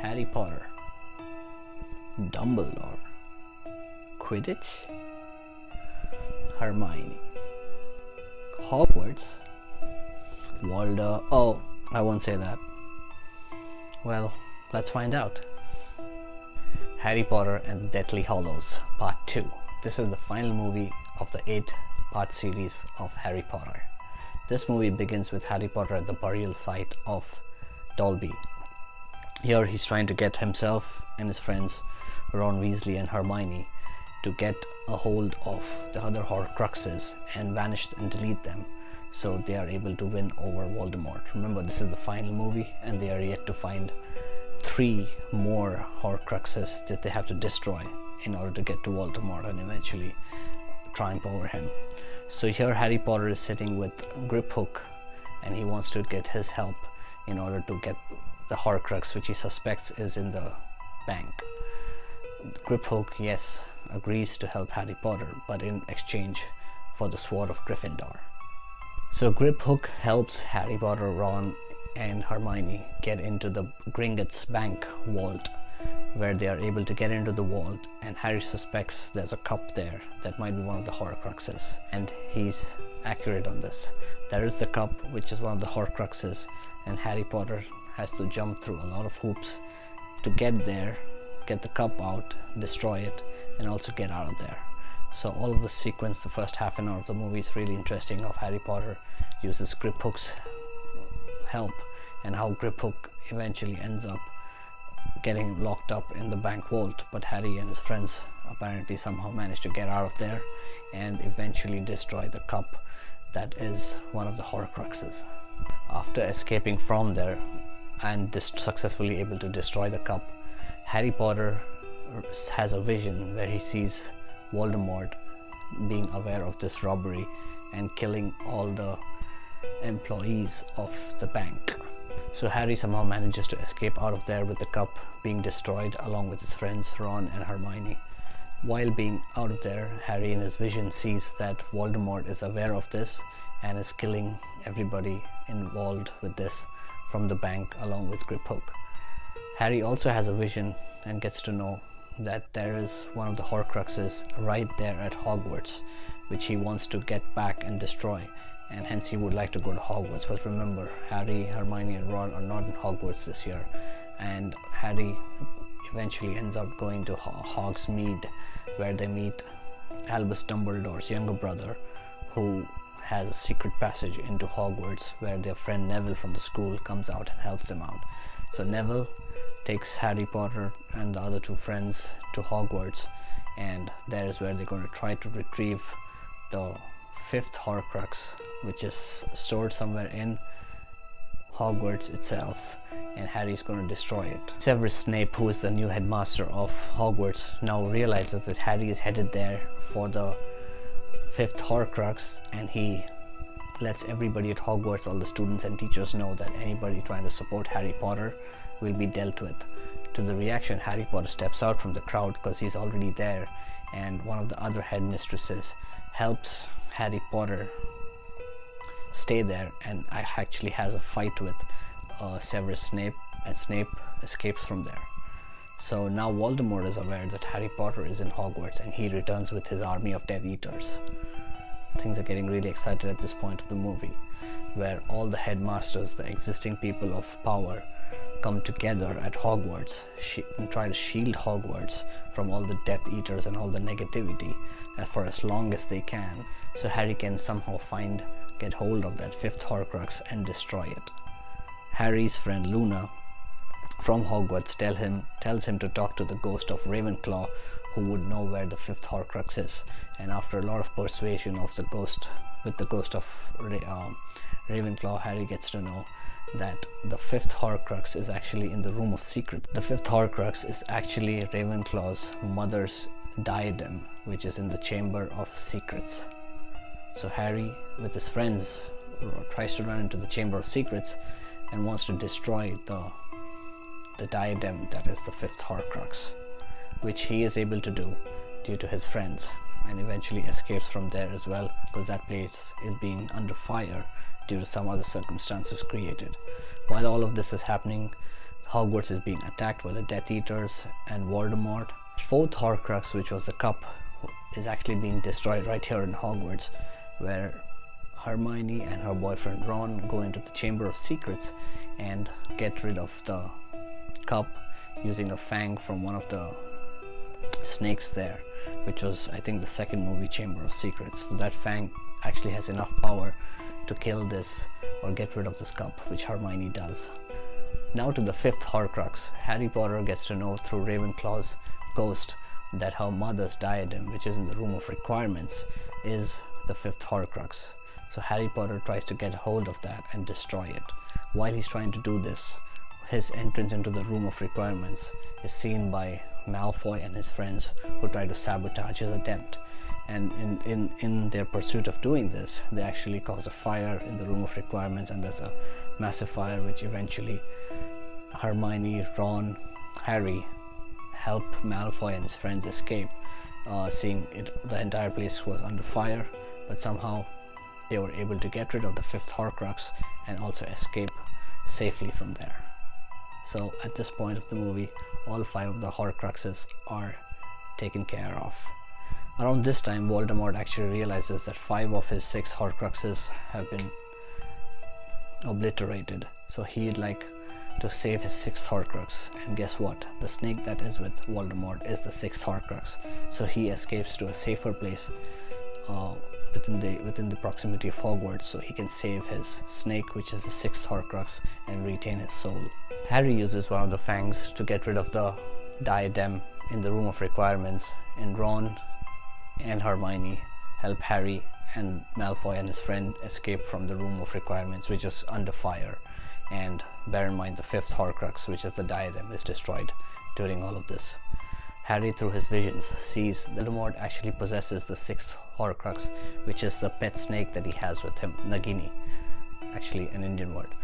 Harry Potter, Dumbledore, Quidditch, Hermione, Hogwarts, Walder. Oh, I won't say that. Well, let's find out. Harry Potter and the Deathly Hallows Part 2. This is the final movie of the 8-part series of Harry Potter. This movie begins with Harry Potter at the burial site of Dobby. Here he's trying to get himself and his friends Ron Weasley and Hermione to get a hold of the other Horcruxes and vanish and delete them so they are able to win over Voldemort. Remember, this is the final movie and they are yet to find 3 more Horcruxes that they have to destroy in order to get to Voldemort and eventually triumph over him. So here Harry Potter is sitting with Griphook and he wants to get his help in order to get the Horcrux which he suspects is in the bank. Griphook, yes, agrees to help Harry Potter, but in exchange for the Sword of Gryffindor. So Griphook helps Harry Potter, Ron and Hermione get into the Gringotts bank vault, where they are able to get into the vault, and Harry suspects there's a cup there that might be one of the Horcruxes, and he's accurate on this. There is the cup which is one of the Horcruxes, and Harry Potter has to jump through a lot of hoops to get there, get the cup out, destroy it, and also get out of there. So all of the sequence, the first half an hour of the movie is really interesting, of Harry Potter uses Griphook's help and how Griphook eventually ends up getting locked up in the bank vault, but Harry and his friends apparently somehow manage to get out of there and eventually destroy the cup that is one of the Horcruxes. After escaping from there and successfully able to destroy the cup, Harry Potter has a vision where he sees Voldemort being aware of this robbery and killing all the employees of the bank. So Harry somehow manages to escape out of there with the cup being destroyed along with his friends Ron and Hermione. While being out of there, Harry in his vision sees that Voldemort is aware of this and is killing everybody involved with this from the bank along with Griphook. Harry also has a vision and gets to know that there is one of the Horcruxes right there at Hogwarts, which he wants to get back and destroy, and hence he would like to go to Hogwarts. But remember, Harry, Hermione and Ron are not in Hogwarts this year, and Harry eventually ends up going to Hogsmeade, where they meet Albus Dumbledore's younger brother, who has a secret passage into Hogwarts where their friend Neville from the school comes out and helps them out. So Neville takes Harry Potter and the other 2 friends to Hogwarts, and there is where they're going to try to retrieve the 5th Horcrux, which is stored somewhere in Hogwarts itself, and Harry's going to destroy it. Severus Snape, who is the new headmaster of Hogwarts, now realizes that Harry is headed there for the 5th Horcrux, and he lets everybody at Hogwarts, all the students and teachers, know that anybody trying to support Harry Potter will be dealt with. To the reaction, Harry Potter steps out from the crowd because he's already there, and one of the other headmistresses helps Harry Potter stay there and actually has a fight with Severus Snape, and Snape escapes from there. So now Voldemort is aware that Harry Potter is in Hogwarts, and he returns with his army of Death Eaters. Things are getting really excited at this point of the movie, where all the headmasters, the existing people of power, come together at Hogwarts and try to shield Hogwarts from all the Death Eaters and all the negativity for as long as they can, so Harry can somehow get hold of that 5th Horcrux and destroy it. Harry's friend Luna from Hogwarts tells him to talk to the ghost of Ravenclaw, who would know where the 5th Horcrux is, and after a lot of persuasion of the ghost of Ravenclaw, Harry gets to know that the 5th Horcrux is actually in the Room of Secrets. The 5th Horcrux is actually Ravenclaw's mother's diadem, which is in the Chamber of Secrets. So Harry, with his friends, tries to run into the Chamber of Secrets and wants to destroy the diadem that is the 5th Horcrux, which he is able to do due to his friends, and eventually escapes from there as well, because that place is being under fire due to some other circumstances created. While all of this is happening, Hogwarts is being attacked by the Death Eaters and Voldemort. Fourth Horcrux, which was the cup, is actually being destroyed right here in Hogwarts, where Hermione and her boyfriend Ron go into the Chamber of Secrets and get rid of the cup using a fang from one of the snakes there, which was, I think, the second movie Chamber of Secrets. So that fang actually has enough power to kill this or get rid of this cup, which Hermione does. Now to the fifth Horcrux. Harry Potter gets to know through Ravenclaw's ghost that her mother's diadem, which is in the Room of Requirements, is the fifth Horcrux. So Harry Potter tries to get hold of that and destroy it. While he's trying to do this, his entrance into the Room of Requirements is seen by Malfoy and his friends, who try to sabotage his attempt. And in their pursuit of doing this, they actually cause a fire in the Room of Requirements, and there's a massive fire which eventually Hermione, Ron, Harry help Malfoy and his friends escape, seeing the entire place was under fire, but somehow they were able to get rid of the fifth Horcrux and also escape safely from there. So at this point of the movie, all 5 of the Horcruxes are taken care of. Around this time, Voldemort actually realizes that 5 of his 6 Horcruxes have been obliterated, so he'd like to save his 6th Horcrux, and guess what? The snake that is with Voldemort is the 6th Horcrux, so he escapes to a safer place within the proximity of Hogwarts, so he can save his snake, which is the 6th Horcrux, and retain his soul. Harry uses one of the fangs to get rid of the diadem in the Room of Requirements, and Ron and Hermione help Harry and Malfoy and his friend escape from the Room of Requirements, which is under fire. And bear in mind, the 5th Horcrux, which is the diadem, is destroyed during all of this. Harry, through his visions, sees that Voldemort actually possesses the 6th Horcrux, which is the pet snake that he has with him, Nagini, actually an Indian word.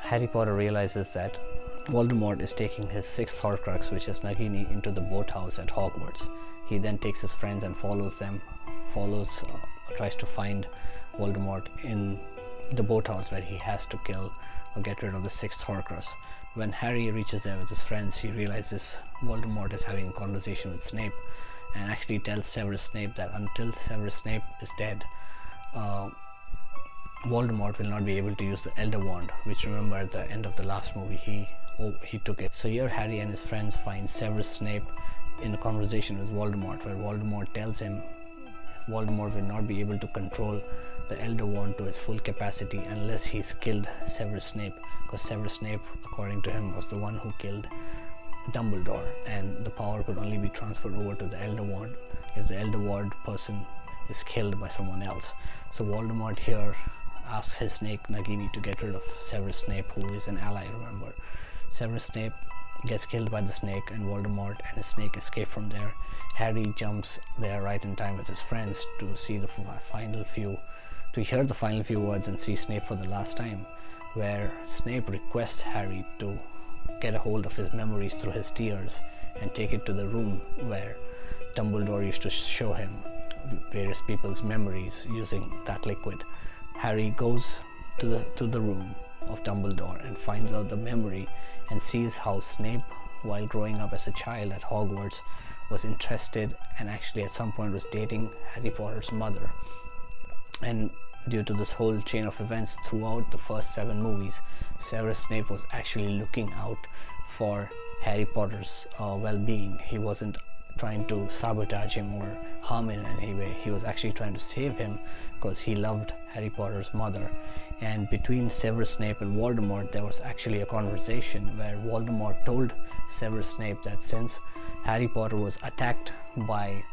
Harry Potter realizes that Voldemort is taking his 6th Horcrux, which is Nagini, into the boathouse at Hogwarts. He then takes his friends and tries to find Voldemort in the boathouse, where he has to kill or get rid of the 6th Horcrux. When Harry reaches there with his friends, he realizes Voldemort is having a conversation with Snape, and actually tells Severus Snape that until Severus Snape is dead, Voldemort will not be able to use the Elder Wand, which, remember, at the end of the last movie he took it. So here Harry and his friends find Severus Snape in a conversation with Voldemort, where Voldemort tells him Voldemort will not be able to control the Elder Wand to its full capacity unless he's killed Severus Snape, because Severus Snape, according to him, was the one who killed Dumbledore, and the power could only be transferred over to the Elder Wand if the Elder Wand person is killed by someone else. So Voldemort here asks his snake Nagini to get rid of Severus Snape, who is an ally, remember. Severus Snape gets killed by the snake, and Voldemort and his snake escape from there. Harry jumps there right in time with his friends to hear the final few words and see Snape for the last time, where Snape requests Harry to get a hold of his memories through his tears and take it to the room where Dumbledore used to show him various people's memories using that liquid. Harry goes to the room of Dumbledore and finds out the memory and sees how Snape, while growing up as a child at Hogwarts, was interested and actually at some point was dating Harry Potter's mother. And due to this whole chain of events throughout the first 7 movies, Severus Snape was actually looking out for Harry Potter's well-being. He wasn't trying to sabotage him or harm him in any way. He was actually trying to save him because he loved Harry Potter's mother. And between Severus Snape and Voldemort, there was actually a conversation where Voldemort told Severus Snape that since Harry Potter was attacked by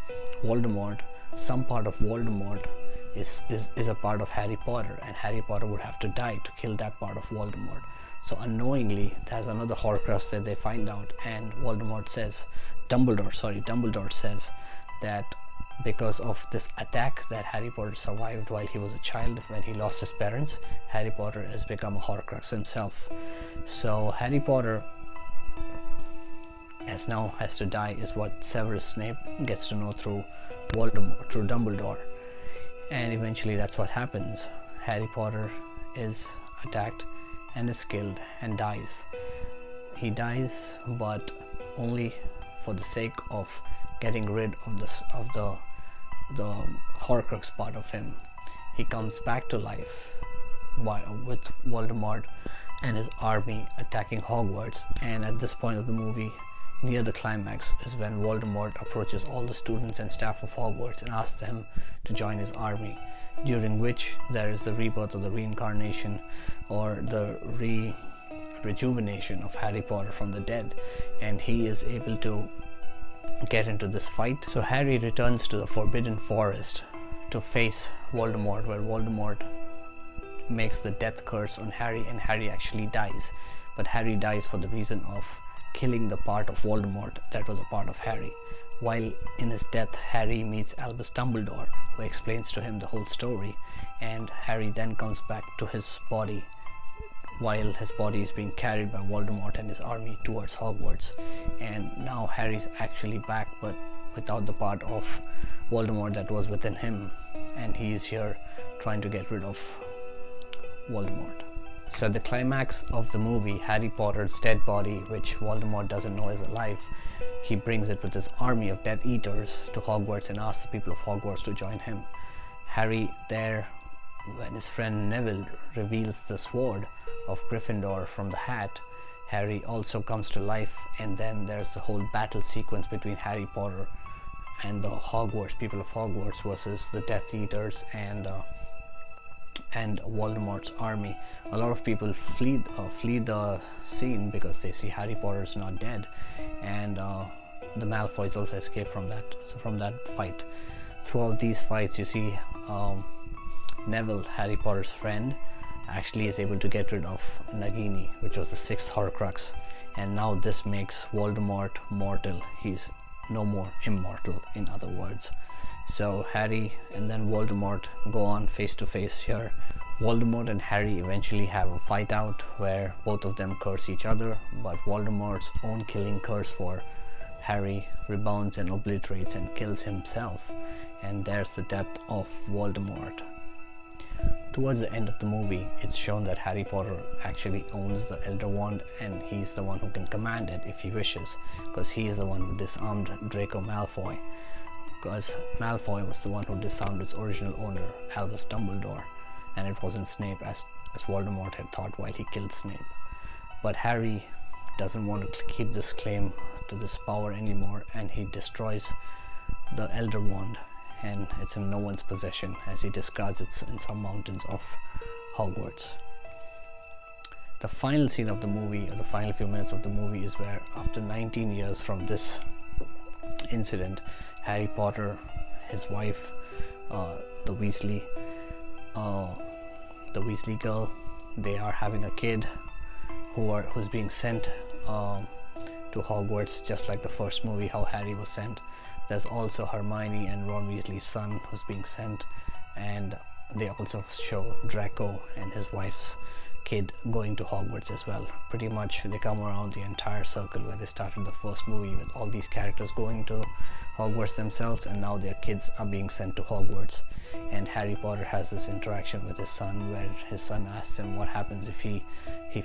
Voldemort, some part of Voldemort is a part of Harry Potter, and Harry Potter would have to die to kill that part of Voldemort. So unknowingly, there's another Horcrux that they find out, and Dumbledore says that because of this attack that Harry Potter survived while he was a child when he lost his parents, Harry Potter has become a Horcrux himself. So Harry Potter has to die is what Severus Snape gets to know through Dumbledore. And eventually that's what happens. Harry Potter is attacked and is killed and dies. he dies, but only for the sake of getting rid of the Horcrux part of him. He comes back to life with Voldemort and his army attacking Hogwarts, and at this point of the movie, near the climax, is when Voldemort approaches all the students and staff of Hogwarts and asks them to join his army, during which there is the rebirth or the reincarnation or the rejuvenation of Harry Potter from the dead, and he is able to get into this fight. So Harry returns to the Forbidden Forest to face Voldemort, where Voldemort makes the death curse on Harry and Harry actually dies, but Harry dies for the reason of killing the part of Voldemort that was a part of Harry. While in his death, Harry meets Albus Dumbledore, who explains to him the whole story, and Harry then comes back to his body while his body is being carried by Voldemort and his army towards Hogwarts. And now Harry's actually back, but without the part of Voldemort that was within him, and he is here trying to get rid of Voldemort. So at the climax of the movie, Harry Potter's dead body, which Voldemort doesn't know is alive, he brings it with his army of Death Eaters to Hogwarts and asks the people of Hogwarts to join him. Harry there, when his friend Neville reveals the Sword of Gryffindor from the hat, Harry also comes to life, and then there's the whole battle sequence between Harry Potter and the Hogwarts, people of Hogwarts, versus the Death Eaters and Voldemort's army. A lot of people flee the scene because they see Harry Potter's not dead, and the Malfoys also escape from that fight. Throughout these fights, you see Neville, Harry Potter's friend, actually is able to get rid of Nagini, which was the 6th Horcrux, and now this makes Voldemort mortal. He's no more immortal, in other words. So Harry and then Voldemort go on face to face here. Voldemort and Harry eventually have a fight out where both of them curse each other, but Voldemort's own killing curse for Harry rebounds and obliterates and kills himself, and there's the death of Voldemort. Towards the end of the movie, it's shown that Harry Potter actually owns the Elder Wand, and he's the one who can command it if he wishes, because he is the one who disarmed Draco Malfoy, because Malfoy was the one who disarmed its original owner, Albus Dumbledore, and it wasn't Snape as Voldemort had thought while he killed Snape. But Harry doesn't want to keep this claim to this power anymore, and he destroys the Elder Wand, and it's in no one's possession as he discards it in some mountains of Hogwarts. The final scene of the movie, or the final few minutes of the movie, is where after 19 years from this incident, Harry Potter, his wife, the Weasley girl, they are having a kid who's being sent to Hogwarts, just like the first movie how Harry was sent. There's also Hermione and Ron Weasley's son who's being sent, and they also show Draco and his wife's kid going to Hogwarts as well. Pretty much they come around the entire circle where they started the first movie with all these characters going to Hogwarts themselves, and now their kids are being sent to Hogwarts. And Harry Potter has this interaction with his son where his son asks him what happens if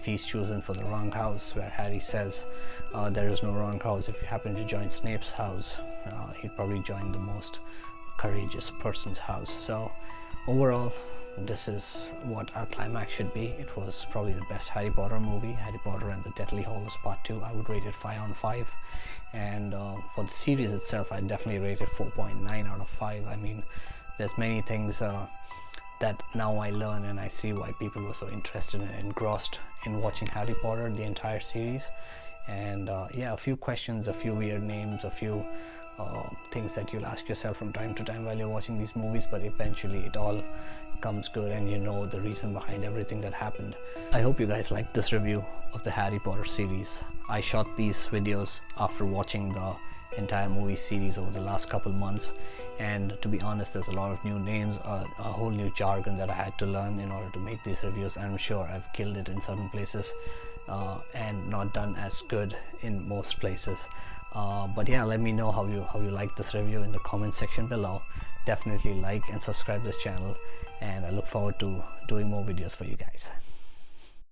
he's chosen for the wrong house, where Harry says there is no wrong house. If you happen to join Snape's house, he'd probably join the most courageous person's house. So overall, this is what our climax should be. It was probably the best Harry Potter movie, Harry Potter and the Deathly Hallows Part 2. I would rate it 5 on 5, and for the series itself, I definitely rate it 4.9 out of 5. I mean, there's many things that now I learn, and I see why people were so interested and engrossed in watching Harry Potter, the entire series. And yeah, a few questions, a few weird names, a few things that you'll ask yourself from time to time while you're watching these movies, but eventually it all comes good and you know the reason behind everything that happened. I hope you guys liked this review of the Harry Potter series. I shot these videos after watching the entire movie series over the last couple months, and to be honest, there's a lot of new names, a whole new jargon that I had to learn in order to make these reviews, and I'm sure I've killed it in certain places and not done as good in most places. But yeah, let me know how you like this review in the comment section below. Definitely like and subscribe this channel, and I look forward to doing more videos for you guys.